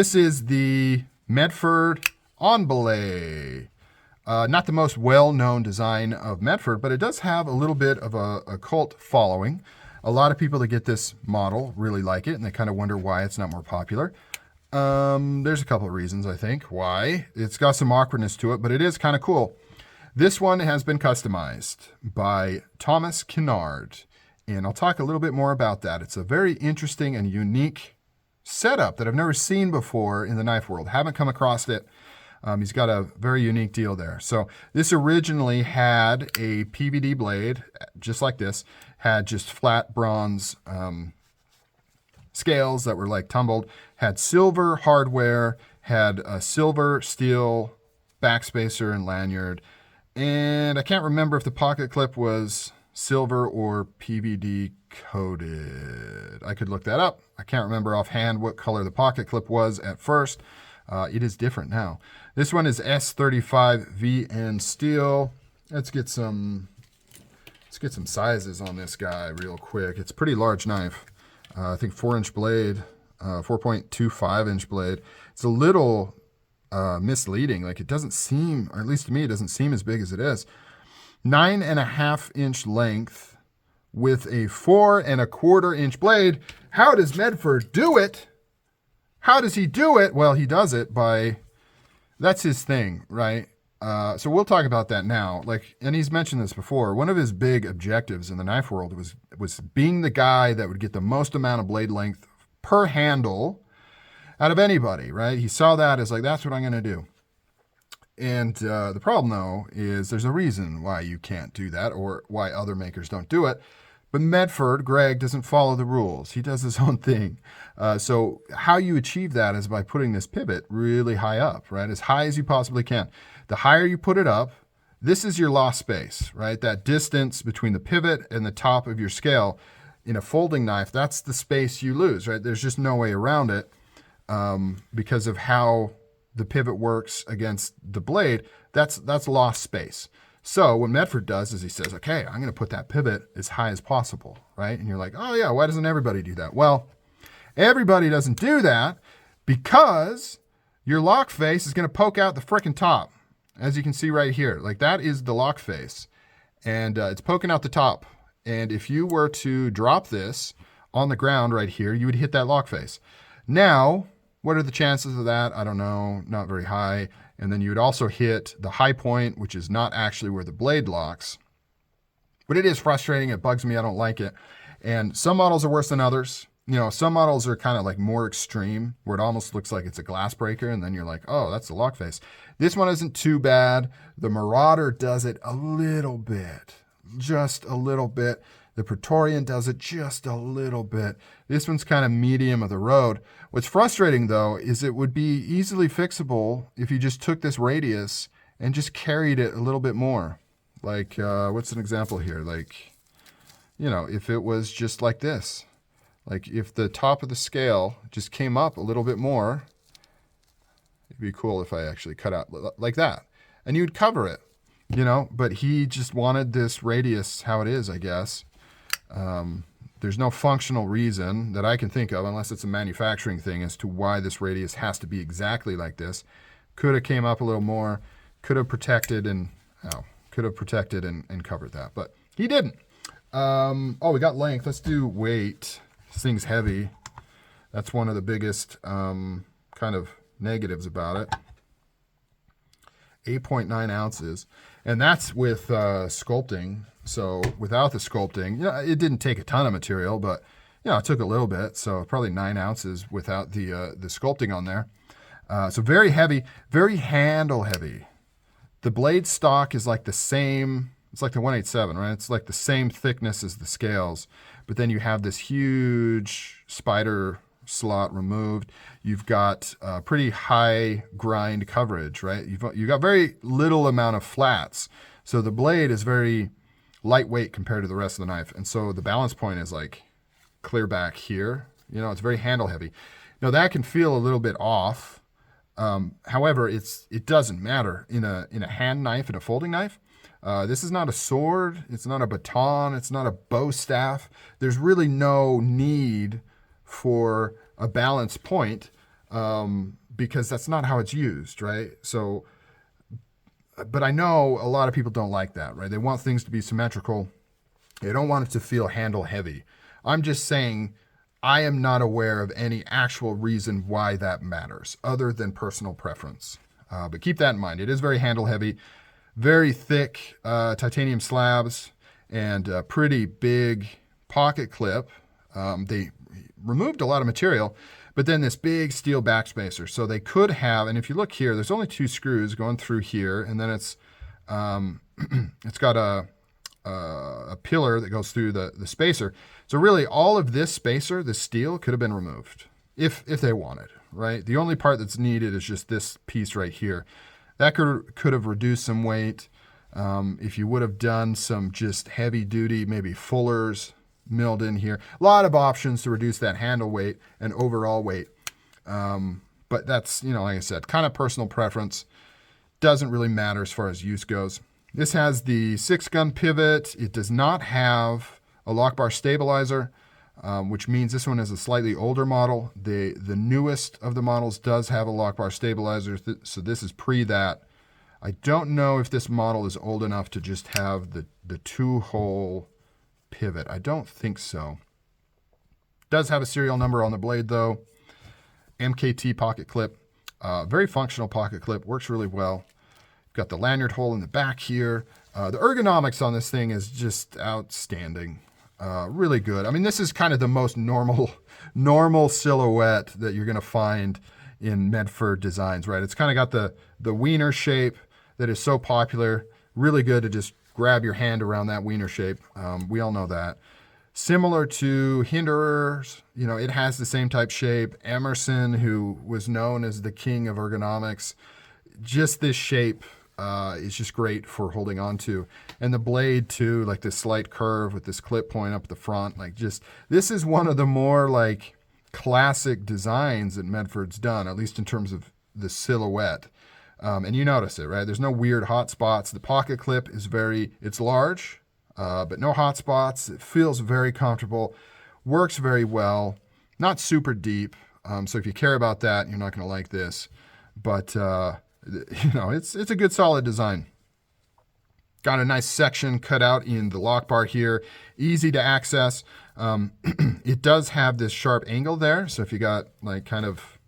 This is the Medford On Belay. Not the most well-known design of Medford, but it does have a little bit of a cult following. A lot of people that get this model really like it, and they kind of wonder why it's not more popular. There's a couple of reasons, I think, why. It's got some awkwardness to it, but it is kind of cool. This one has been customized by Thomas Kennard, and I'll talk a little bit more about that. It's a very interesting and unique setup that I've never seen before in the knife world. Haven't come across it. He's got a very unique deal there. So this originally had a PVD blade, just like this, had just flat bronze scales that were like tumbled, had silver hardware, had a silver steel backspacer and lanyard, and I can't remember if the pocket clip was silver or PVD coated. I could look that up. I can't remember offhand what color the pocket clip was at first. It is different now. This one is S35 VN steel. Let's get some sizes on this guy real quick. It's a pretty large knife. I think 4-inch blade, 4.25-inch blade. It's a little misleading. Like, it doesn't seem, or at least to me, it doesn't seem as big as it is. 9.5-inch length with a 4.25-inch blade. How does Medford do it? How does he do it? Well, he does it by, that's his thing, right? So we'll talk about that now. Like, and he's mentioned this before. One of his big objectives in the knife world was being the guy that would get the most amount of blade length per handle out of anybody, right? He saw that as like, that's what I'm going to do. And the problem, though, is there's a reason why you can't do that or why other makers don't do it. But Medford, Greg, doesn't follow the rules. He does his own thing. So how you achieve that is by putting this pivot really high up, right? As high as you possibly can. The higher you put it up, this is your lost space, right? That distance between the pivot and the top of your scale. In a folding knife, that's the space you lose, right? There's just no way around it because of how the pivot works against the blade. That's lost space. So what Medford does is he says, okay, I'm going to put that pivot as high as possible, right? And you're like, oh yeah, why doesn't everybody do that? Well, everybody doesn't do that because your lock face is going to poke out the frickin' top, as you can see right here. Like, that is the lock face, and it's poking out the top. And if you were to drop this on the ground right here, you would hit that lock face. Now, what are the chances of that? I don't know, not very high. And then you would also hit the high point, which is not actually where the blade locks. But it is frustrating. It bugs me. I don't like it. And some models are worse than others. You know, some models are kind of like more extreme, where it almost looks like it's a glass breaker, and then you're like, oh, that's the lock face. This one isn't too bad. The Marauder does it a little bit, just a little bit. The Praetorian does it just a little bit. This one's kind of medium of the road. What's frustrating, though, is it would be easily fixable if you just took this radius and just carried it a little bit more. Like, what's an example here? Like, you know, if it was just like this. Like, if the top of the scale just came up a little bit more, it'd be cool if I actually cut out like that. And you'd cover it, you know? But he just wanted this radius how it is, I guess. There's no functional reason that I can think of, unless it's a manufacturing thing, as to why this radius has to be exactly like this. Could have came up a little more, could have protected and covered that, but he didn't. Oh, we got length. Let's do weight. This thing's heavy. That's one of the biggest kind of negatives about it. 8.9 ounces, and that's with sculpting. So without the sculpting, you know, it didn't take a ton of material, but you know, it took a little bit. So probably 9 ounces without the sculpting on there. So very heavy, very handle heavy. The blade stock is like the same. It's like the 187, right? It's like the same thickness as the scales, but then you have this huge spider slot removed. You've got pretty high grind coverage, right? You've got very little amount of flats. So the blade is very lightweight compared to the rest of the knife. And so the balance point is like clear back here. You know, it's very handle heavy. Now that can feel a little bit off. However, it doesn't matter in a hand knife, in a folding knife. This is not a sword. It's not a baton. It's not a bow staff. There's really no need for a balance point because that's not how it's used, right? So, but I know a lot of people don't like that, right? They want things to be symmetrical. They don't want it to feel handle heavy. I'm just saying I am not aware of any actual reason why that matters other than personal preference. But keep that in mind. It is very handle heavy, very thick titanium slabs, and a pretty big pocket clip. They removed a lot of material, but then this big steel backspacer. So they could have, and if you look here, there's only 2 screws going through here, and then it's it's got a pillar that goes through the spacer. So really all of this spacer, this steel, could have been removed if they wanted, right? The only part that's needed is just this piece right here. That could have reduced some weight. If you would have done some just heavy duty, maybe fullers milled in here. A lot of options to reduce that handle weight and overall weight. But that's, like I said, kind of personal preference. Doesn't really matter as far as use goes. This has the 6-gun pivot. It does not have a lock bar stabilizer, which means this one is a slightly older model. The newest of the models does have a lock bar stabilizer, so this is pre that. I don't know if this model is old enough to just have the 2-hole pivot. I don't think so. Does have a serial number on the blade though. MKT pocket clip. Very functional pocket clip. Works really well. Got the lanyard hole in the back here. The ergonomics on this thing is just outstanding. Really good. I mean, this is kind of the most normal silhouette that you're going to find in Medford designs, right? It's kind of got the wiener shape that is so popular. Really good to just grab your hand around that wiener shape. We all know that. Similar to Hinderers, it has the same type shape. Emerson, who was known as the king of ergonomics, just this shape is just great for holding on to. And the blade too, like this slight curve with this clip point up the front, this is one of the more classic designs that Medford's done, at least in terms of the silhouette. And you notice it, right? There's no weird hot spots. The pocket clip is it's large, but no hot spots. It feels very comfortable, works very well, not super deep. So if you care about that, you're not going to like this. But it's a good solid design. Got a nice section cut out in the lock bar here, easy to access. It does have this sharp angle there, so if you got kind of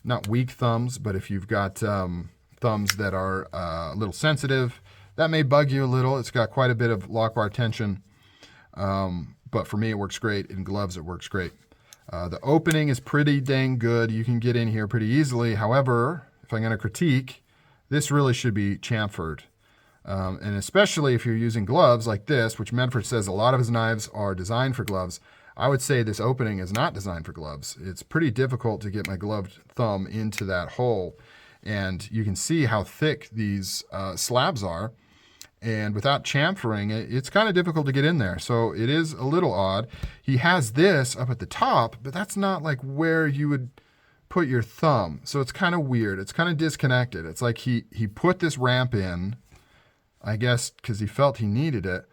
not weak thumbs, but if you've got thumbs that are a little sensitive, that may bug you a little. It's got quite a bit of lock bar tension, but for me it works great. In gloves it works great. The opening is pretty dang good. You can get in here pretty easily. However, if I'm going to critique, this really should be chamfered. And especially if you're using gloves like this, which Medford says a lot of his knives are designed for gloves, I would say this opening is not designed for gloves. It's pretty difficult to get my gloved thumb into that hole. And you can see how thick these slabs are. And without chamfering, it's kind of difficult to get in there. So it is a little odd. He has this up at the top, but that's not where you would put your thumb. So it's kind of weird. It's kind of disconnected. It's like he put this ramp in, I guess, because he felt he needed it.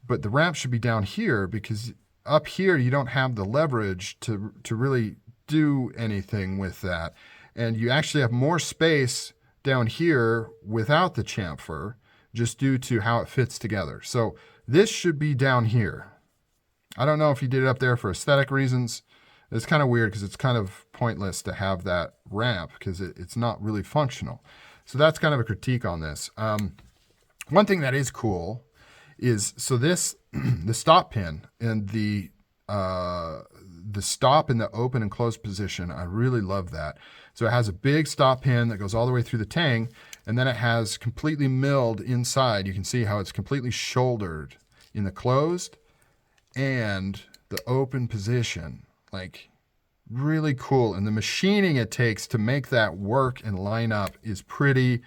But the ramp should be down here because up here you don't have the leverage to really do anything with that. And you actually have more space down here without the chamfer, just due to how it fits together. So this should be down here. I don't know if he did it up there for aesthetic reasons. It's kind of weird because it's kind of pointless to have that ramp because it's not really functional. So that's kind of a critique on this. One thing that is cool is, so this, the stop pin and the stop in the open and closed position, I really love that. So it has a big stop pin that goes all the way through the tang, and then it has completely milled inside. You can see how it's completely shouldered in the closed and the open position. Really cool. And the machining it takes to make that work and line up is pretty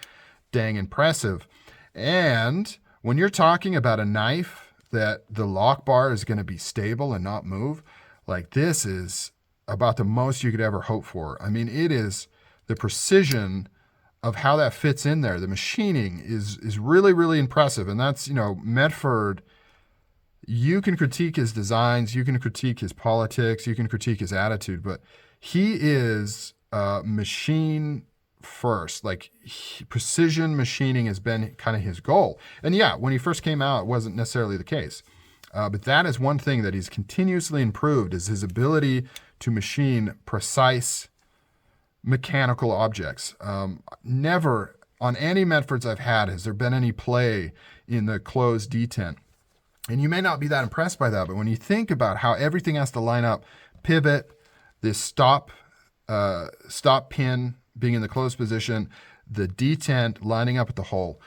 dang impressive. And when you're talking about a knife that the lock bar is going to be stable and not move, this is about the most you could ever hope for. I mean, it is the precision of how that fits in there. The machining is really, really impressive. And that's, Medford, you can critique his designs, you can critique his politics, you can critique his attitude, but he is machine first. Like precision machining has been kind of his goal. And yeah, when he first came out, it wasn't necessarily the case. But that is one thing that he's continuously improved, is his ability to machine precise mechanical objects. Never on any Medfords I've had has there been any play in the closed detent. And you may not be that impressed by that, but when you think about how everything has to line up, pivot, this stop pin being in the closed position, the detent lining up at the hole,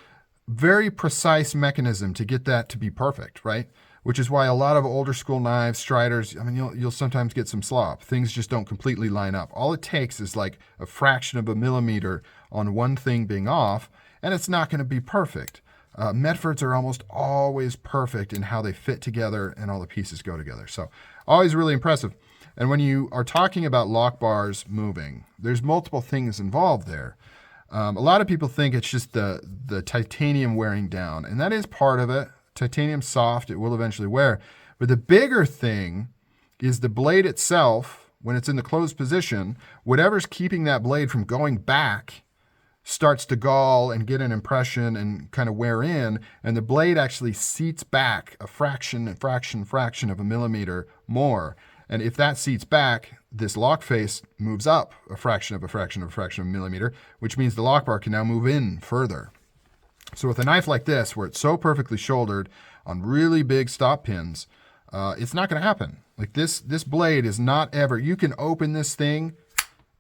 very precise mechanism to get that to be perfect, right? Which is why a lot of older school knives, striders, I mean, you'll sometimes get some slop. Things just don't completely line up. All it takes is like a fraction of a millimeter on one thing being off, and it's not going to be perfect. Medfords are almost always perfect in how they fit together and all the pieces go together. So always really impressive. And when you are talking about lock bars moving, there's multiple things involved there. A lot of people think it's just the titanium wearing down, and that is part of it. Titanium's soft, it will eventually wear. But the bigger thing is the blade itself, when it's in the closed position, whatever's keeping that blade from going back starts to gall and get an impression and kind of wear in, and the blade actually seats back a fraction of a millimeter more. And if that seats back, this lock face moves up a fraction of a millimeter, which means the lock bar can now move in further. So with a knife like this, where it's so perfectly shouldered on really big stop pins, it's not going to happen. Like this blade is not ever, you can open this thing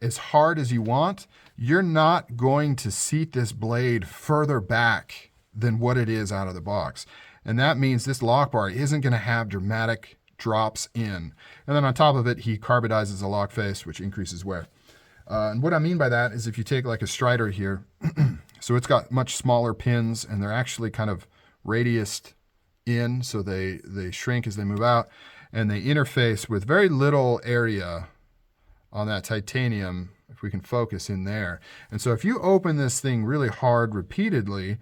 as hard as you want. You're not going to seat this blade further back than what it is out of the box. And that means this lock bar isn't going to have dramatic drops in. And then on top of it, he carbonizes the lock face, which increases wear. And what I mean by that is if you take like a strider here, so it's got much smaller pins and they're actually kind of radiused in, so they shrink as they move out, and they interface with very little area on that titanium, if we can focus in there. And so if you open this thing really hard repeatedly,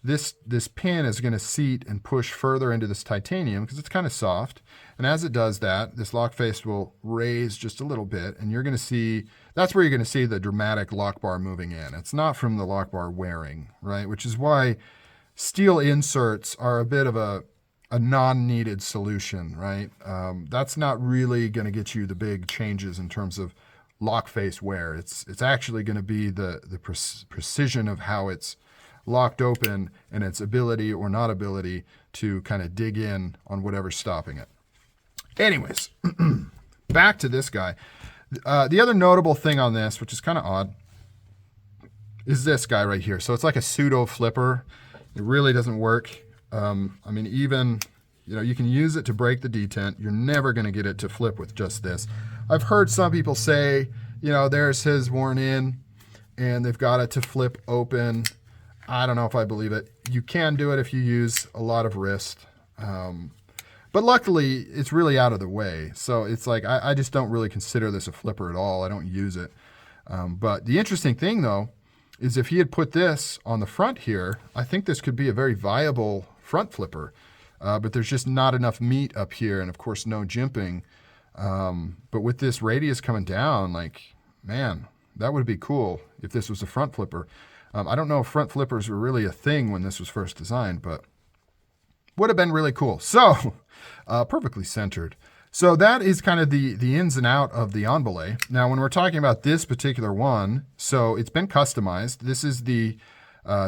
this pin is going to seat and push further into this titanium because it's kind of soft. And as it does that, this lock face will raise just a little bit, and you're going to see, that's where you're going to see the dramatic lock bar moving in. It's not from the lock bar wearing, right? Which is why steel inserts are a bit of a non-needed solution, right? That's not really going to get you the big changes in terms of lock face wear. It's actually going to be the precision of how it's locked open and its ability or not ability to kind of dig in on whatever's stopping it. Anyways, back to this guy. The other notable thing on this, which is kind of odd, is this guy right here. So it's like a pseudo flipper. It really doesn't work. I mean, even, you can use it to break the detent. You're never going to get it to flip with just this. I've heard some people say, there's his worn in and they've got it to flip open. I don't know if I believe it. You can do it if you use a lot of wrist. But luckily, it's really out of the way. So it's like, I just don't really consider this a flipper at all. I don't use it. But the interesting thing, though, is if he had put this on the front here, I think this could be a very viable front flipper. But there's just not enough meat up here, and of course, no jimping. But with this radius coming down, like, man, that would be cool if this was a front flipper. I don't know if front flippers were really a thing when this was first designed, but would have been really cool. So, perfectly centered. So that is kind of the ins and out of the On Belay. Now, when we're talking about this particular one, so it's been customized. This is the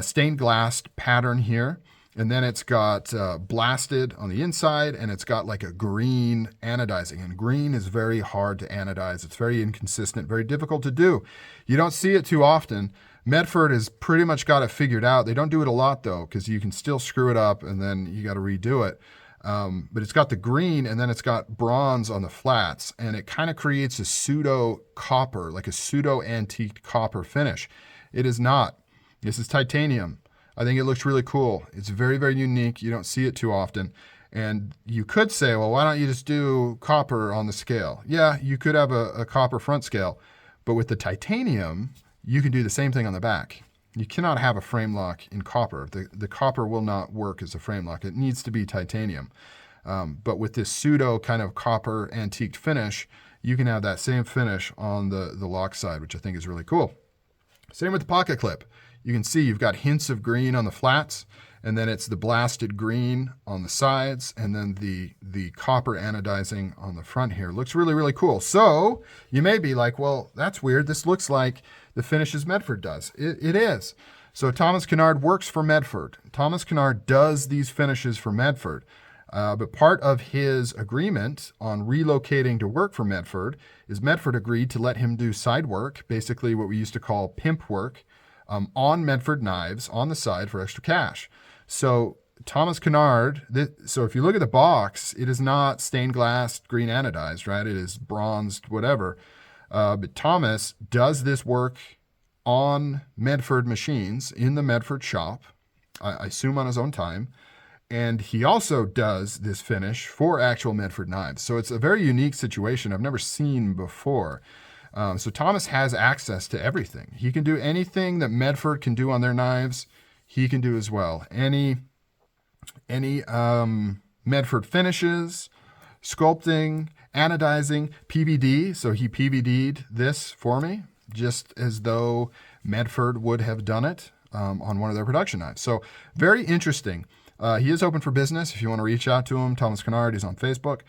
stained glass pattern here. And then it's got blasted on the inside, and it's got like a green anodizing. And green is very hard to anodize. It's very inconsistent, very difficult to do. You don't see it too often. Medford has pretty much got it figured out. They don't do it a lot, though, because you can still screw it up, and then you got to redo it. But it's got the green, and then it's got bronze on the flats, and it kind of creates a pseudo copper, like a pseudo antique copper finish. It is not. This is titanium. I think it looks really cool. It's very, very unique. You don't see it too often. And you could say, well, why don't you just do copper on the scale? Yeah, you could have a copper front scale, but with the titanium, you can do the same thing on the back. You cannot have a frame lock in copper. The copper will not work as a frame lock. It needs to be titanium. But with this pseudo kind of copper antique finish, you can have that same finish on the lock side, which I think is really cool. Same with the pocket clip. You can see you've got hints of green on the flats, and then it's the blasted green on the sides, and then the copper anodizing on the front here. Looks really, really cool. So you may be like, well, that's weird. This looks like the finishes Medford does. It is. So Thomas Kennard works for Medford. Thomas Kennard does these finishes for Medford. But part of his agreement on relocating to work for Medford is Medford agreed to let him do side work, basically what we used to call pimp work, on Medford knives on the side for extra cash. So Thomas Kennard, so if you look at the box, it is not stained glass green anodized, right? It is bronzed, whatever. But Thomas does this work on Medford machines in the Medford shop, I assume on his own time. And he also does this finish for actual Medford knives. So it's a very unique situation I've never seen before. So Thomas has access to everything. He can do anything that Medford can do on their knives, he can do as well. Any Medford finishes, sculpting, anodizing, PVD. So he PVD'd this for me, just as though Medford would have done it on one of their production knives. So very interesting. He is open for business. If you want to reach out to him, Thomas Kennard, he's on Facebook.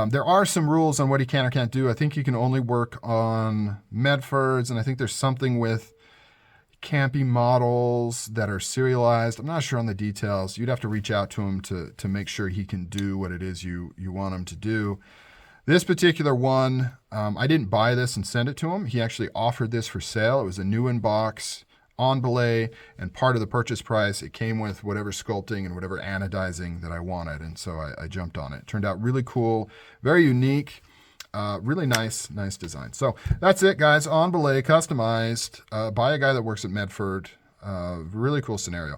There are some rules on what he can or can't do. I think he can only work on Medfords, and I think there's something with campy models that are serialized. I'm not sure on the details. You'd have to reach out to him to make sure he can do what it is you want him to do. This particular one, I didn't buy this and send it to him. He actually offered this for sale. It was a new in box on belay, and part of the purchase price, it came with whatever sculpting and whatever anodizing that I wanted, and so I jumped on it. Turned out really cool, very unique, really nice design. So that's it, guys. On belay, customized by a guy that works at Medford. Really cool scenario.